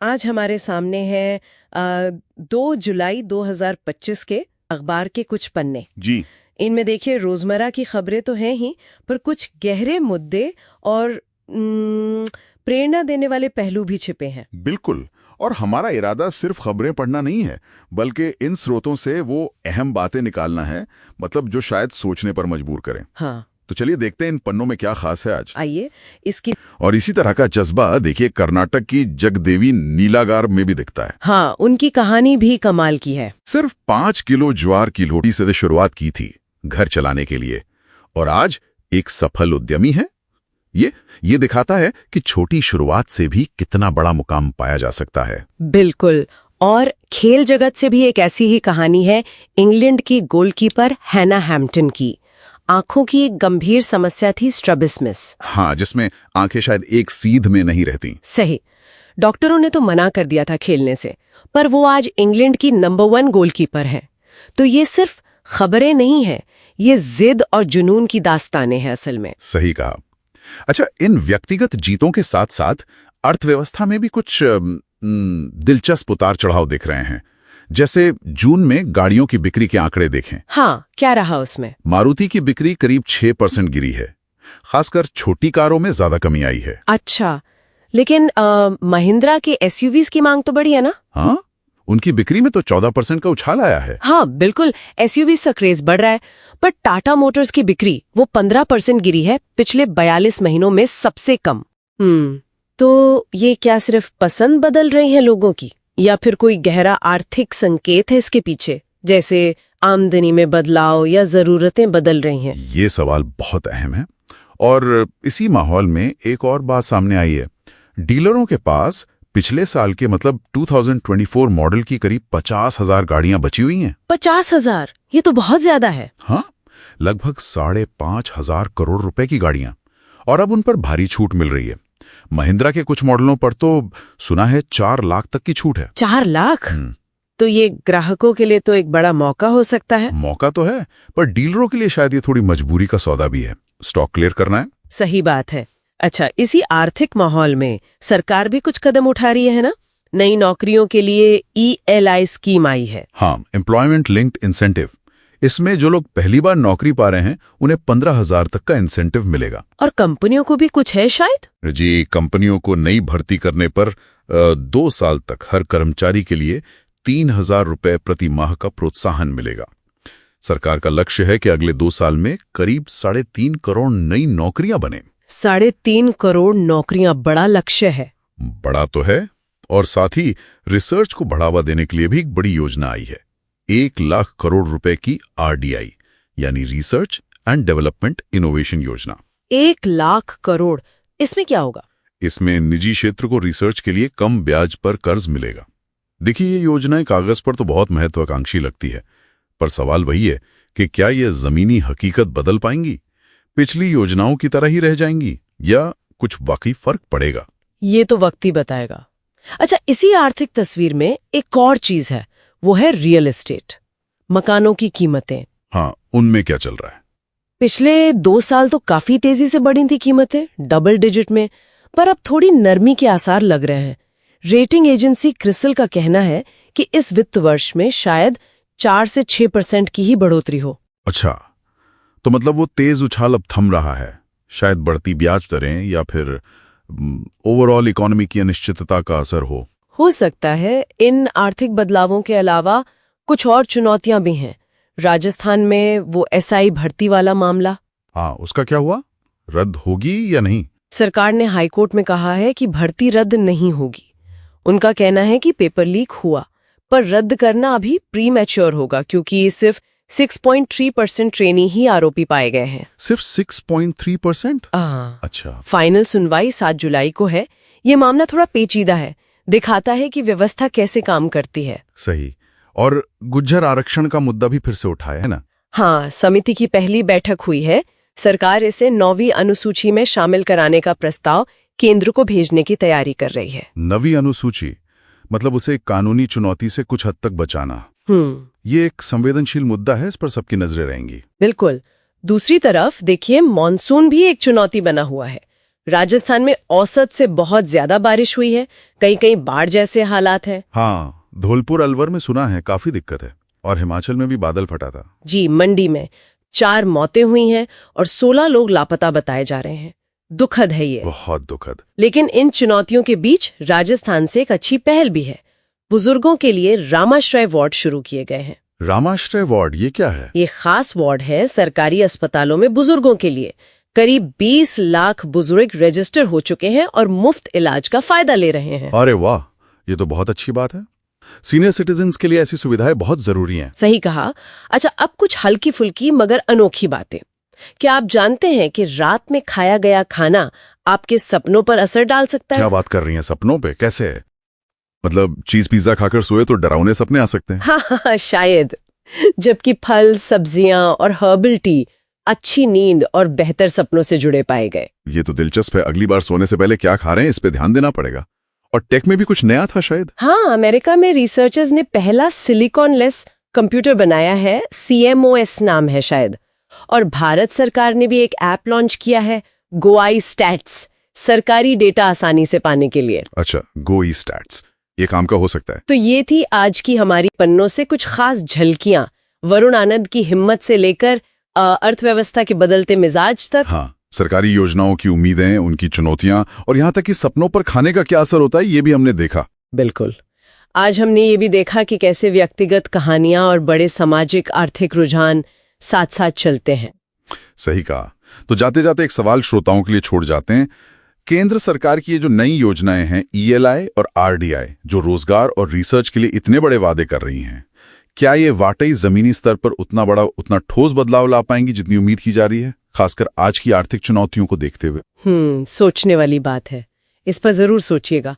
आज हमारे सामने है 2 जुलाई 2025 के अखबार के कुछ पन्ने। जी। इनमें देखिए रोजमर्रा की खबरें तो हैं ही, पर कुछ गहरे मुद्दे और प्रेरणा देने वाले पहलू भी छिपे हैं। बिल्कुल। और हमारा इरादा सिर्फ खबरें पढ़ना नहीं है, बल्कि इन स्रोतों से वो अहम बातें निकालना है, मतलब जो शायद सोचने पर मजबूर करें। हाँ, तो चलिए देखते हैं इन पन्नों में क्या खास है आज। आइए इसकी। और इसी तरह का जज्बा देखिए कर्नाटक की जगदेवी नीलागार में भी दिखता है। हाँ, उनकी कहानी भी कमाल की है। सिर्फ 5 किलो ज्वार की रोटी से शुरुआत की थी घर चलाने के लिए, और आज एक सफल उद्यमी है। ये दिखाता है कि छोटी शुरुआत से भी कितना बड़ा मुकाम पाया जा सकता है। बिल्कुल। और खेल जगत से भी एक ऐसी ही कहानी है, इंग्लैंड की गोलकीपर हैना हैम्पटन की। आंखों की एक गंभीर समस्या थी, स्ट्रैबिस्मस। हाँ, जिसमें आंखें शायद एक सीध में नहीं रहती। सही। डॉक्टरों ने तो मना कर दिया था खेलने से, पर वो आज इंग्लैंड की नंबर 1 गोलकीपर है। तो ये सिर्फ खबरें नहीं है, ये जिद और जुनून की दास्तानें हैं असल में। सही कहा। अच्छा, इन व्यक्तिगत जीतों के साथ साथ अर्थव्यवस्था में भी कुछ दिलचस्प उतार चढ़ाव दिख रहे हैं। जैसे जून में गाड़ियों की बिक्री के आंकड़े देखें। हाँ, क्या रहा उसमें? मारुति की बिक्री करीब 6% गिरी है। खासकर छोटी कारों में ज्यादा कमी आई है। अच्छा, लेकिन महिंद्रा के एसयूवीज की मांग तो बढ़ी है ना? हाँ, उनकी बिक्री में तो 14% का उछाल आया है। हाँ बिल्कुल, एसयूवीज का क्रेज बढ़ रहा है। पर टाटा मोटर्स की बिक्री वो 15% गिरी है, पिछले 42 महीनों में सबसे कम। तो ये क्या सिर्फ पसंद बदल रही है लोगों की, या फिर कोई गहरा आर्थिक संकेत है इसके पीछे, जैसे आमदनी में बदलाव या जरूरतें बदल रही हैं? ये सवाल बहुत अहम है। और इसी माहौल में एक और बात सामने आई है। डीलरों के पास पिछले साल के मतलब 2024 मॉडल की करीब 50,000 गाड़ियां बची हुई हैं। 50,000? ये तो बहुत ज्यादा है। हाँ, लगभग 5,500 करोड़ रुपए की गाड़ियां, और अब उन पर भारी छूट मिल रही है। महिंद्रा के कुछ मॉडलों पर तो सुना है 4 लाख तक की छूट है। 4 लाख? तो ये ग्राहकों के लिए तो एक बड़ा मौका हो सकता है। मौका तो है, पर डीलरों के लिए शायद ये थोड़ी मजबूरी का सौदा भी है। स्टॉक क्लियर करना है। सही बात है। अच्छा, इसी आर्थिक माहौल में सरकार भी कुछ कदम उठा रही है ना? नई नौकरियों के लिए ELI स्कीम आई है। हाँ, एम्प्लॉयमेंट लिंक्ड इंसेंटिव। इसमें जो लोग पहली बार नौकरी पा रहे हैं उन्हें 15,000 तक का इंसेंटिव मिलेगा। और कंपनियों को भी कुछ है शायद? जी, कंपनियों को नई भर्ती करने पर 2 साल तक हर कर्मचारी के लिए 3,000 रुपए प्रति माह का प्रोत्साहन मिलेगा। सरकार का लक्ष्य है कि अगले 2 साल में करीब 3.5 करोड़ नई नौकरियां बने। 3.5 करोड़ नौकरियां बड़ा लक्ष्य है। बड़ा तो है, और साथ ही रिसर्च को बढ़ावा देने के लिए भी एक बड़ी योजना आई है। 1 लाख करोड़ रुपए की RDI यानी रिसर्च एंड डेवलपमेंट इनोवेशन योजना। 1 लाख करोड़? इसमें क्या होगा? इसमें निजी क्षेत्र को रिसर्च के लिए कम ब्याज पर कर्ज मिलेगा। देखिए, ये योजनाएं कागज पर तो बहुत महत्वाकांक्षी लगती है, पर सवाल वही है कि क्या ये जमीनी हकीकत बदल पाएंगी? पिछली योजनाओं की तरह ही रह जाएंगी या कुछ वाकई फर्क पड़ेगा? ये तो वक्त ही बताएगा। अच्छा, इसी आर्थिक तस्वीर में एक और चीज है, वो है रियल एस्टेट, मकानों की कीमतें। हाँ, उनमें क्या चल रहा है? पिछले 2 साल तो काफी तेजी से बढ़ी थी कीमतें, डबल डिजिट में, पर अब थोड़ी नरमी के आसार लग रहे हैं। रेटिंग एजेंसी क्रिसिल का कहना है कि इस वित्त वर्ष में शायद 4 से 6% की ही बढ़ोतरी हो। अच्छा, तो मतलब वो तेज उछाल अब थम रहा है। शायद बढ़ती ब्याज दरें या फिर ओवरऑल इकोनॉमी की अनिश्चितता का असर हो सकता है। इन आर्थिक बदलावों के अलावा कुछ और चुनौतियां भी हैं। राजस्थान में वो SI भर्ती वाला मामला। हाँ, उसका क्या हुआ? रद्द होगी या नहीं? सरकार ने हाईकोर्ट में कहा है कि भर्ती रद्द नहीं होगी। उनका कहना है कि पेपर लीक हुआ, पर रद्द करना अभी प्री मैच्योर होगा, क्योंकि सिर्फ 6.3% ट्रेनी ही आरोपी पाए गए हैं। सिर्फ 6.3%? अच्छा। फाइनल सुनवाई 7 जुलाई को है। ये मामला थोड़ा पेचीदा है, दिखाता है कि व्यवस्था कैसे काम करती है। सही। और गुज्जर आरक्षण का मुद्दा भी फिर से उठाया है ना? हाँ, समिति की पहली बैठक हुई है। सरकार इसे 9वीं अनुसूची में शामिल कराने का प्रस्ताव केंद्र को भेजने की तैयारी कर रही है। 9वीं अनुसूची मतलब उसे कानूनी चुनौती से कुछ हद तक बचाना। ये एक संवेदनशील मुद्दा है, इस पर सबकी नजरें रहेंगी। बिल्कुल। दूसरी तरफ देखिए, मॉनसून भी एक चुनौती बना हुआ है। राजस्थान में औसत से बहुत ज्यादा बारिश हुई है, कहीं कहीं बाढ़ जैसे हालात हैं। हाँ, धौलपुर अलवर में सुना है काफी दिक्कत है, और हिमाचल में भी बादल फटा था। जी, मंडी में 4 मौतें हुई हैं और 16 लोग लापता बताए जा रहे हैं। दुखद है ये। बहुत दुखद। लेकिन इन चुनौतियों के बीच राजस्थान से एक अच्छी पहल भी है। बुजुर्गों के लिए रामाश्रय वार्ड शुरू किए गए हैं। रामाश्रय वार्ड, ये क्या है? ये खास वार्ड है सरकारी अस्पतालों में बुजुर्गों के लिए। करीब 20 लाख बुजुर्ग रजिस्टर हो चुके हैं और मुफ्त इलाज का फायदा ले रहे हैं। अरे वाह, ये तो बहुत अच्छी बात है। सीनियर सिटीजन्स के लिए ऐसी सुविधाएं बहुत जरूरी हैं। सही कहा। अच्छा, अब कुछ हल्की फुल्की मगर अनोखी बातें। क्या आप जानते हैं कि रात में खाया गया खाना आपके सपनों पर असर डाल सकता है? क्या बात कर रही हैं? सपनों पे कैसे? मतलब चीज पिज्जा खाकर सोए तो डरावने सपने आ सकते हैं? हाँ, शायद। जबकि फल, सब्जियां और हर्बल टी अच्छी नींद और बेहतर सपनों से जुड़े पाए गए। ये तो दिलचस्प है। अगली बार सोने से पहले क्या खा रहे हैं इस पे ध्यान देना पड़ेगा। और टेक में भी कुछ नया था शायद। हाँ, अमेरिका में रिसर्चर्स ने पहला सिलिकॉन लेस कंप्यूटर बनाया है, CMOS नाम है शायद। और भारत सरकार ने भी एक ऐप लॉन्च किया है, गोआई स्टैट्स, सरकारी डेटा आसानी से पाने के लिए। अच्छा, गोई स्टैट्स, ये काम का हो सकता है। तो ये थी आज की हमारी पन्नों से कुछ खास झलकियां, वरुण आनंद की हिम्मत से लेकर अर्थव्यवस्था के बदलते मिजाज तक। हाँ, सरकारी योजनाओं की उम्मीदें, उनकी चुनौतियां, और यहाँ तक कि सपनों पर खाने का क्या असर होता है, ये भी हमने देखा। बिल्कुल। आज हमने ये भी देखा कि कैसे व्यक्तिगत कहानियां और बड़े सामाजिक आर्थिक रुझान साथ साथ चलते हैं। सही कहा। तो जाते जाते एक सवाल श्रोताओं के लिए छोड़ जाते हैं। केंद्र सरकार की ये जो नई योजनाएं हैं, ELI और RDI, जो रोजगार और रिसर्च के लिए इतने बड़े वादे कर रही हैं, क्या ये वाकई जमीनी स्तर पर उतना बड़ा, उतना ठोस बदलाव ला पाएंगी जितनी उम्मीद की जा रही है, खासकर आज की आर्थिक चुनौतियों को देखते हुए? सोचने वाली बात है। इस पर जरूर सोचिएगा।